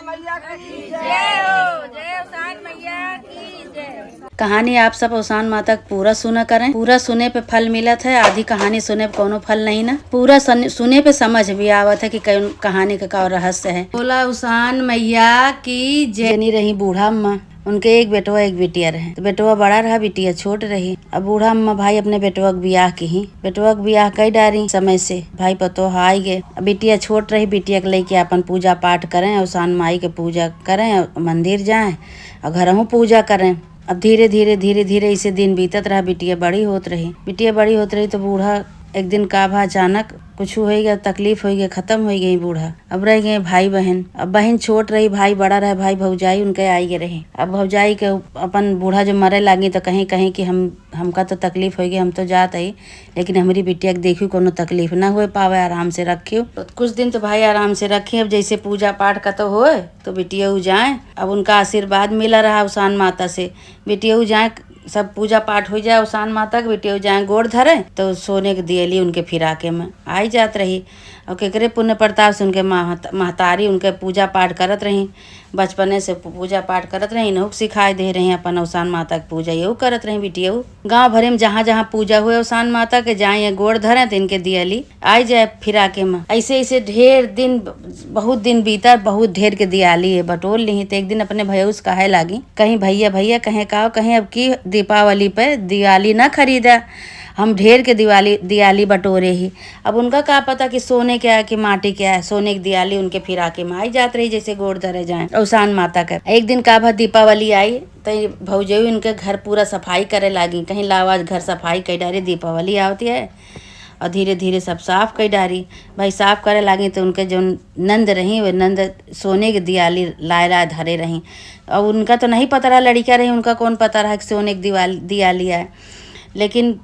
मैया की जय हो, जय उसान मैया की जय। कहानी आप सब उसान माता पूरा सुना करें। पूरा सुने पे फल मिलत है, आधी कहानी सुने पे कोनो फल नहीं ना। पूरा सुने पे समझ भी आवत है कि कहानी का रहस्य है। बोला उसान मैया की जय। नहीं रही बूढ़ा अम्मा, उनके एक बेटवा एक बिटिया रहे। तो बेटवा बड़ा रहा, बिटिया छोट रही। अब बूढ़ा अम्मा भाई अपने बेटवा के ब्याह की ही, बेटवा के ब्याह कई डारी समय से भाई पतो आई गए। बिटिया छोट रही, बिटिया के लेके अपन पूजा पाठ करें, उसान माई के पूजा करें, मंदिर जाएं और घरों पूजा करें। अब धीरे धीरे धीरे धीरे इसे दिन बीतत रहा, बिटिया बड़ी होत रही। बिटिया बड़ी होत रही तो बूढ़ा एक दिन का भा अचानक कुछ हो गया, तकलीफ हो गई, खत्म हो गई बूढ़ा। अब रह गए भाई बहन। अब बहन छोट रही, भाई बड़ा रहे, भाई भौजाई उनके आई गए रहे। अब भौजाई के अपन बूढ़ा जो मरे लागी तो कहीं कहीं कि हमका तो तकलीफ हो गई, हम तो जात आई, लेकिन हमारी बिटिया के देखी कोनो तकलीफ ना हो पावे, आराम से रखियो। तो कुछ दिन तो भाई आराम से रखे। अब जैसे पूजा पाठ का तो होए तो बिटिया जाए। अब उनका आशीर्वाद मिला रहा उसान माता से, बिटिया जाए, सब पूजा पाठ हो जाए उसान माता के, बेटे जाए गोड़ धरे तो सोने के दियली उनके फिराके में आई जात रही। और केकरे पुण्य प्रताप से उनके महतारी उनके पूजा पाठ करत रही, बचपने से पूजा पाठ करत रही, इन्हों सिखाई दे रही अपन उसान माता की पूजा यू करत रही। बिटिया गाँव भरे में जहाँ जहाँ पूजा हुए उसान माता के जाए गोड़ धरे तो इनके दियली आई जाए फिराके में। ऐसे ऐसे ढेर दिन, बहुत दिन बीता, बहुत ढेर के दियाली है बटोर ली। तो एक दिन अपने भैया से कहे लागी, कहीं भैया भैया कहें का कहीं अब की दीपावली पे दिवाली ना खरीदा, हम ढेर के दियाली बटोरे ही। अब उनका क्या पता कि सोने क्या है कि माटी क्या है। सोने की दियाली उनके फिराके में आई जात रही, जैसे गोड़ धरे जाए उसान माता का। एक दिन का भा दीपावली आई तो भौजई उनके घर पूरा सफाई करे लागी, कहीं लावाज घर सफाई कई डारी, दीपावली आवती है। और धीरे धीरे सब साफ कई डारी, भाई साफ करे लागी तो उनके जो नंद रही वो नंद सोने की दियाली लाए धरे रही। और उनका तो नहीं पता रहा, लड़कियाँ रही, उनका कौन पता रहा कि सोने की दियाली है। लेकिन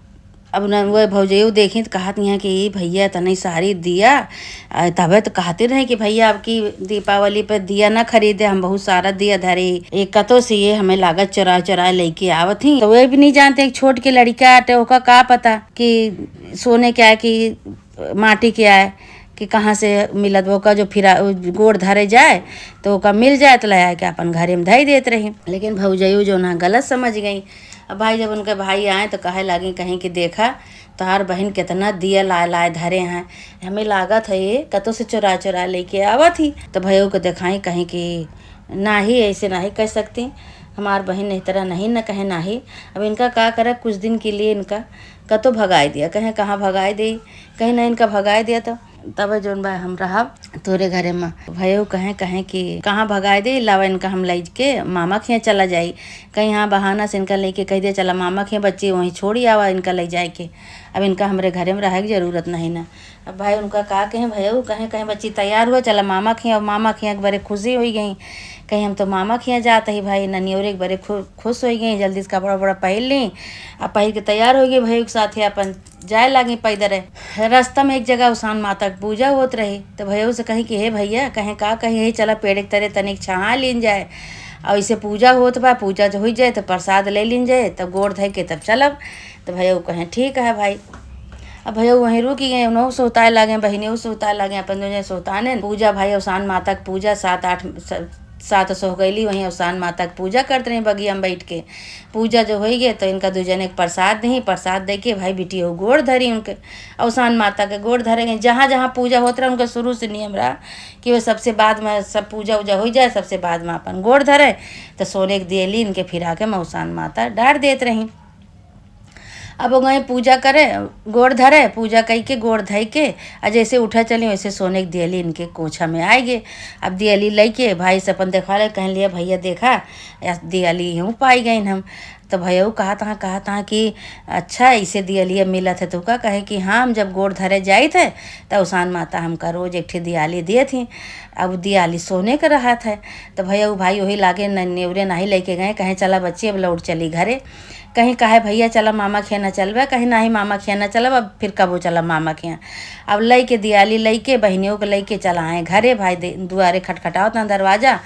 अब न वो भौजयू देखी तो कहत नहीं है कि भैया तनी सारी दिया, तबे तो कहते रहे कि भैया आपकी दीपावली पे दिया ना खरीदे, हम बहुत सारा दिया धरे, एक कतो से ये हमें लागत चुरा चुरा लेके आवत ही। तो वे भी नहीं जानते छोट के लड़का आटे ओका का पता कि सोने क्या है कि माटी क्या है, कि कहाँ से मिलत। वो का जो फिरा गोड़ धरे जाए तो ओका मिल जाए तो लाया के अपन घरे में धई देते रही। लेकिन भौजयू जो ना गलत समझ गई। अब भाई जब उनके भाई आए तो कहे लगी, कहीं कि देखा तोहार बहन कितना दिया लाए लाए धरे हैं, हमें लागत है ये कतो से चुरा चुरा लेके आवत ही। तो भैया को दिखाई, कहीं कि ना ही ऐसे ना ही कह सकती, हमार बहन इस तरह नहीं न कहे ना ही। अब इनका क्या करे, कुछ दिन के लिए इनका कतो भगाए दिया, कहें कहाँ भगाए दी, कहीं ना इनका भगाए दिया। तो तब जोन भाई हम रहा तोरे घरे में, भयो कहें कि कहाँ भगाए दे, लावा इनका हम ले के मामा के यहाँ चला जाई, कहीं यहाँ बहाना से इनका लेके कह दे चला मामा के बच्चे वहीं छोड़ी आवा इनका ले जाए के। अब इनका हमारे घरे में रहे की जरूरत नहीं ना। अब भाई उनका का कहें भयो कहें बच्ची तैयार हुआ चला मामा के यहाँ। मामा के यहाँ बड़े खुशी हो गई, कहीं हम तो मामा के यहाँ जाते ही। भाई ननियोरे के बड़े खुश हो गई, जल्दी से कपड़ा वपड़ा पहन ली, अब पहन के तैयार हो गई भैया के साथ ही अपन जाए लगी पैदल। रास्ता में एक जगह उसान माता की पूजा होत रही। तो भैया से कही कि हे भैया कहें का कहीं हे चला पेड़ के तरह तनिक छहा लीन जाए, और इसे पूजा होत बा, पूजा जो हो जाए तो प्रसाद ले लीन जाए, तब गोड़ धइ के तब चलब। तो भैया कहें ठीक है भाई। अब भैया वहीं रुक गए, उन्हों सोताए लगे, बहनियों सोताए लगे, अपन दोनों सोताने पूजा। भाई उसान माता की पूजा 7 सौ गईली, वहीं उसान माता की पूजा करते रहे बगिया में बैठ के। पूजा जो हो गए तो इनका दूजने के प्रसाद दी, प्रसाद दे के भाई बिटिया गोड़ धरी उनके, उसान माता के गोड़ धरे गए। जहाँ जहाँ पूजा होता रहा उनका शुरू से नियम रहा कि वो सबसे बाद में सब पूजा उजा हो जाए, सबसे बाद में अपन गोड़ धरे। तो सोने के दियली इनके फिरा के मैं उसान माता डार देते रही। अब वो गए पूजा करे, गोड़ धरे, पूजा कई के गोड़ धई के, और जैसे उठा चली वैसे सोने की दियली इनके कोछा में आए गए। अब दियली ले के भाई से अपन देखा ले, कह लिया भैया देखा दियली यूँ पाई गई हम। तो भैया कहा था कि अच्छा इसे दियलिया मिला थे। तो का कहे कि हाँ, हम जब गोड़ धरे जाए थे तो उसान माता हमका रोज एक दियाली दिए थी, अब दियाली सोने का रहा था। तो भैया भाई वही लागे नेवरे नहीं लेके गए, कहें चला बच्ची अब लौट चली घरे। कहीं कहे भैया चला मामा के यहाँ न चलबे, कहीं ना ही मामा के यहाँ न चलब, अब फिर कबो चला मामा के यहाँ। अब लई के दियाली लई के बहनियों को लई के चला आए घरे। भाई दुआरे खटखटाओ ना दरवाजा,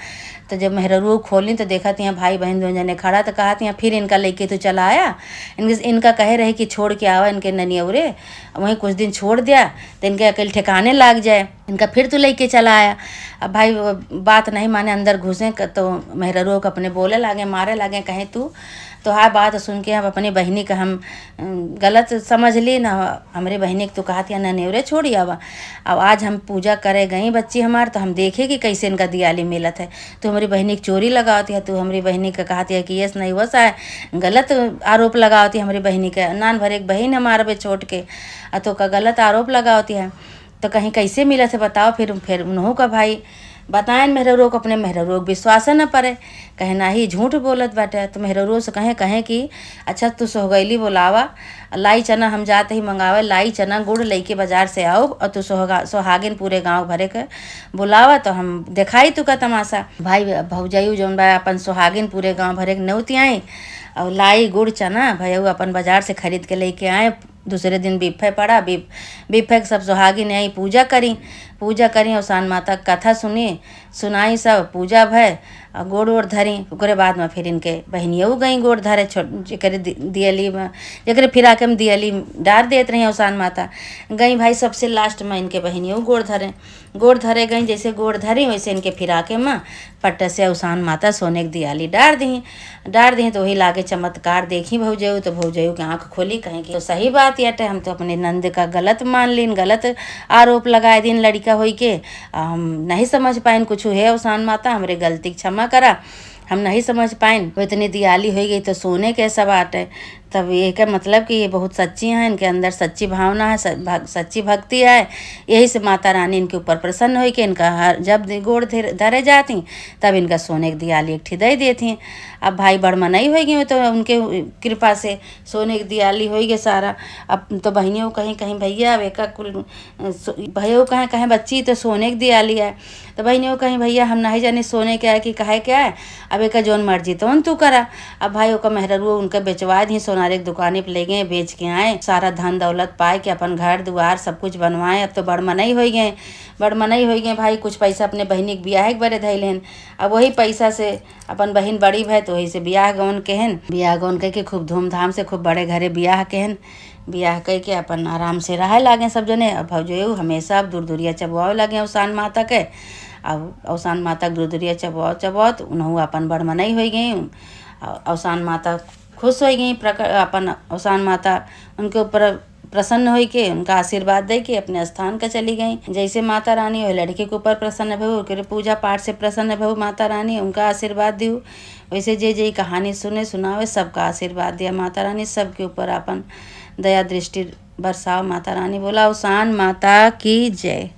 तो जब मेहररू खोली तो देखा यहाँ भाई बहन दोनों जने खड़ा, तो कहा यहाँ फिर इनका लेके तो चला आया। इनका कहे रहे कि छोड़ के आवा इनके ननियौरे, वहीं कुछ दिन छोड़ दिया तो इनके अकेले ठिकाने लग जाए, इनका फिर तो लेके चला आया। अब भाई बात नहीं माने, अंदर घुसे तो मेहररू को अपने बोले लागे, मारे लागे, कहें तू तो हाँ बात सुन के हम अपनी बहनी का हम गलत समझ ली ना, हमारे बहनी को तो कहा था ना नेवरे छोड़ी आवा। अब आज हम पूजा करे गई बच्ची हमार, तो हम देखे कि कैसे इनका दियाली मिलत है, तो हमारी बहनी की चोरी लगाती है, तो हमारी बहनी का कहती है कि ये नहीं वसा है, गलत आरोप लगाती है हमारी बहनी का, नान भर एक बहन हमारे पे छोड़ के तो का गलत आरोप लगाती है। तो कहीं कैसे मिला से बताओ। फिर उन्हों का भाई बताएं मेहररू को, अपने मेहररू विश्वास न पड़े, कहे ना ही झूठ बोलत बाटे। तो मेहररू से कहें कि अच्छा तू सोहगैली बोलावा, लाई चना हम जाते ही मंगावे, लाई चना गुड़ लेके बाजार से आओ और तू सोहागिन पूरे गांव भरे के बुलावा, तो हम दिखाई तू का तमाशा। भाई भौजाई जौन बा अपन सोहागिन पूरे गांव भरे के नौती आई और लाई गुड़ चना भैया अपन बाजार से खरीद के लेके आए। दूसरे दिन बिफ्फे पड़ा, बिफ्फे सब सुहागिन आई पूजा करी और सान माता कथा सुनाई, सब पूजा भय और गोड़ ओड़ धरी। ओकरे बाद में फिर इनके बहनियों गई गोड़ धरे, जकरे दियली में जकरे फिरा के हम दियली डार देते रही औसान माता गई। भाई सबसे लास्ट में इनके बहनियों गोड़ धरे गई, जैसे गोड़ धरी वैसे इनके फिरा के माँ पट्ट से औसान माता सोने की दियाली डार दी। तो वही लागे चमत्कार देखी भौजाऊ, तो भौजाऊ की आँख खोली, कहें कि तो सही बात याटे, हम तो अपने नंद का गलत मान लीन, गलत आरोप लगाए दिन लड़का होई के, हम नहीं समझ पाइन कुछ है औसान माता, हमरे गलती क्षमा करा, हम नहीं समझ पाइन। वो इतनी दियाली हो गई तो सोने के सब आटे। तब ये का मतलब कि ये बहुत सच्ची हैं, इनके अंदर सच्ची भावना है, सच्ची भक्ति है। यही से माता रानी इनके ऊपर प्रसन्न हुई कि इनका हर जब गोड़ धरे जाती तब इनका सोने की दियाली एक दे देती। अब भाई बड़मनई हो गई तो उनके कृपा से सोने की दियाली हो गई सारा। अब तो बहनियों कहीं भैया अब एक कुल भैया कहें बच्ची तो सोने की दियाली है, तो बहनियों कहीं भैया हम नहीं जाने सोने क्या है कि कहे क्या है, अब एक जौन मर्जी तो तू करा। अब भाई का मेहररू उनका बेचवा दी, सोनारे की दुकाने पर ले गए, बेच के आए, सारा धन दौलत पाए के अपन घर दुआर सब कुछ बनवाए। अब तो बड़मनई हो गए भाई, कुछ पैसा अपने बहनी के ब्याह के बड़े धैलेन। अब वही पैसा से अपन बहन बड़ी भय तो वही से ब्याह गौन कह के खूब धूमधाम से खूब बड़े घरे ब्याह कह के अपन आराम से रहे लागे सब जने। अब भौजाऊ हमेशा अब दूर दूरिया चबुआवे लगे औसान माता के। अब औसान माता दूर दूरिया चबुआत उन्हों अपन बड़मनई हो गई। औसान माता खुश हो गई, अपन औसान माता उनके ऊपर प्रसन्न हो के उनका आशीर्वाद दे के अपने स्थान का चली गई। जैसे माता रानी हो लड़के के ऊपर प्रसन्न भऊ, के पूजा पाठ से प्रसन्न भऊ माता रानी, उनका आशीर्वाद दी। वैसे जे कहानी सुनावे सबका आशीर्वाद दिया माता रानी, सबके ऊपर अपन दया दृष्टि बरसाव माता रानी। बोला औसान माता की जय।